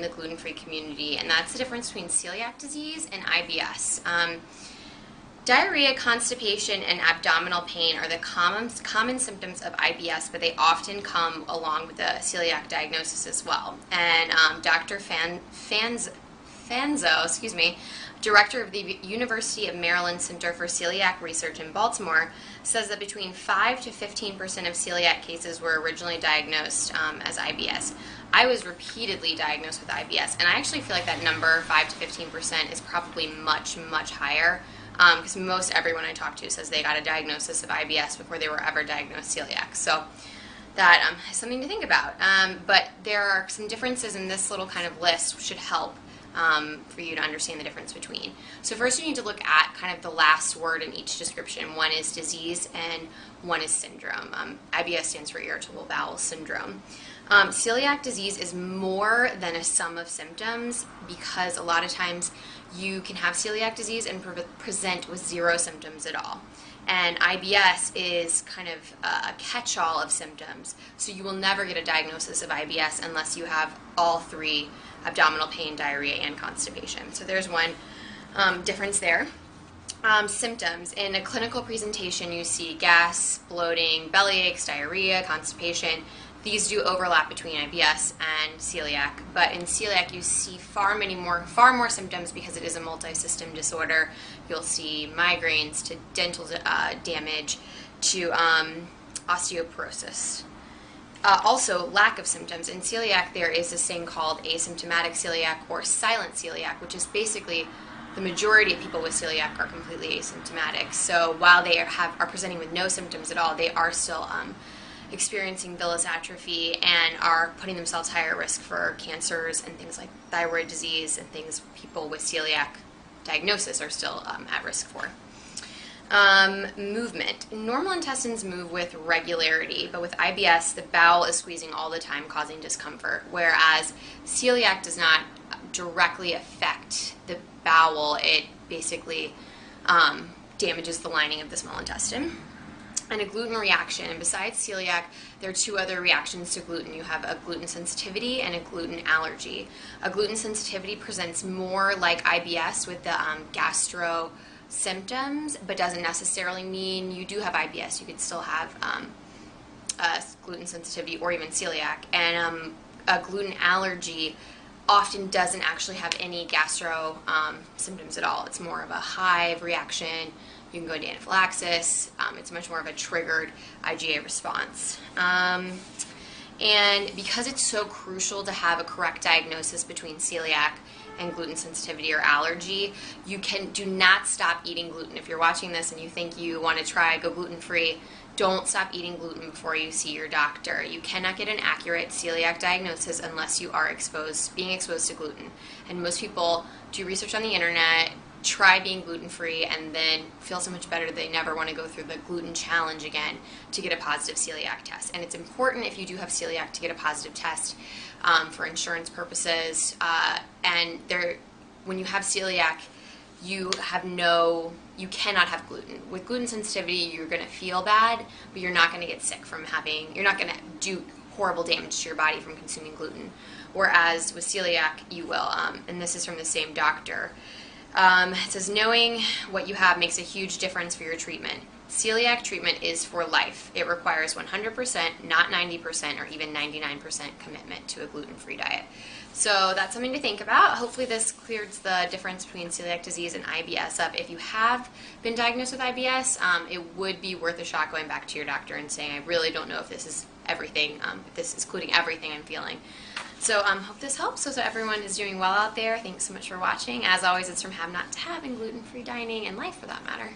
the gluten-free community, and that's the difference between celiac disease and IBS. Diarrhea, constipation, and abdominal pain are the common symptoms of IBS, but they often come along with the celiac diagnosis as well. And Dr. Fanzo, director of the University of Maryland Center for Celiac Research in Baltimore, says that between 5 to 15% of celiac cases were originally diagnosed as IBS. I was repeatedly diagnosed with IBS, and I actually feel like that number, 5 to 15%, is probably much, much higher, because most everyone I talk to says they got a diagnosis of IBS before they were ever diagnosed celiac. So that is something to think about. But there are some differences in this little kind of list which should help for you to understand the difference between. So first you need to look at kind of the last word in each description. One is disease and one is syndrome. IBS stands for irritable bowel syndrome. Celiac disease is more than a sum of symptoms, because a lot of times you can have celiac disease and present with zero symptoms at all. And IBS is kind of a catch-all of symptoms, so you will never get a diagnosis of IBS unless you have all three: abdominal pain, diarrhea, and constipation. So there's one difference there. Symptoms. In a clinical presentation, you see gas, bloating, belly aches, diarrhea, constipation. These do overlap between IBS and celiac, but in celiac you see far more symptoms because it is a multi-system disorder. You'll see migraines to dental damage to osteoporosis. Also, lack of symptoms. In celiac, there is this thing called asymptomatic celiac or silent celiac, which is basically the majority of people with celiac are completely asymptomatic. So while they are presenting with no symptoms at all, they are still experiencing villus atrophy and are putting themselves higher risk for cancers and things like thyroid disease and things people with celiac diagnosis are still at risk for. Movement. Normal intestines move with regularity, but with IBS, the bowel is squeezing all the time, causing discomfort, whereas celiac does not directly affect the bowel. It basically damages the lining of the small intestine. And a gluten reaction. And besides celiac, there are two other reactions to gluten. You have a gluten sensitivity and a gluten allergy. A gluten sensitivity presents more like IBS with the gastro symptoms, but doesn't necessarily mean you do have IBS. You could still have gluten sensitivity or even celiac. And a gluten allergy often doesn't actually have any gastro symptoms at all. It's more of a hive reaction. You can go into anaphylaxis. It's much more of a triggered IgA response. And because it's so crucial to have a correct diagnosis between celiac and gluten sensitivity or allergy, you do not stop eating gluten. If you're watching this and you think you want to go gluten-free, don't stop eating gluten before you see your doctor. You cannot get an accurate celiac diagnosis unless you are being exposed to gluten. And most people do research on the internet, try being gluten-free, and then feel so much better they never want to go through the gluten challenge again to get a positive celiac test. And it's important, if you do have celiac, to get a positive test for insurance purposes. And when you have celiac, you cannot have gluten. With gluten sensitivity, you're going to feel bad, but you're not going to get sick you're not going to do horrible damage to your body from consuming gluten. Whereas with celiac, you will. And this is from the same doctor. It says, knowing what you have makes a huge difference for your treatment. Celiac treatment is for life. It requires 100%, not 90% or even 99% commitment to a gluten-free diet. So that's something to think about. Hopefully this clears the difference between celiac disease and IBS up. If you have been diagnosed with IBS, it would be worth a shot going back to your doctor and saying, I really don't know if this is everything, if this is including everything I'm feeling. So hope this helps. So everyone is doing well out there. Thanks so much for watching. As always, it's from Have Not to Have and gluten-free dining and life for that matter.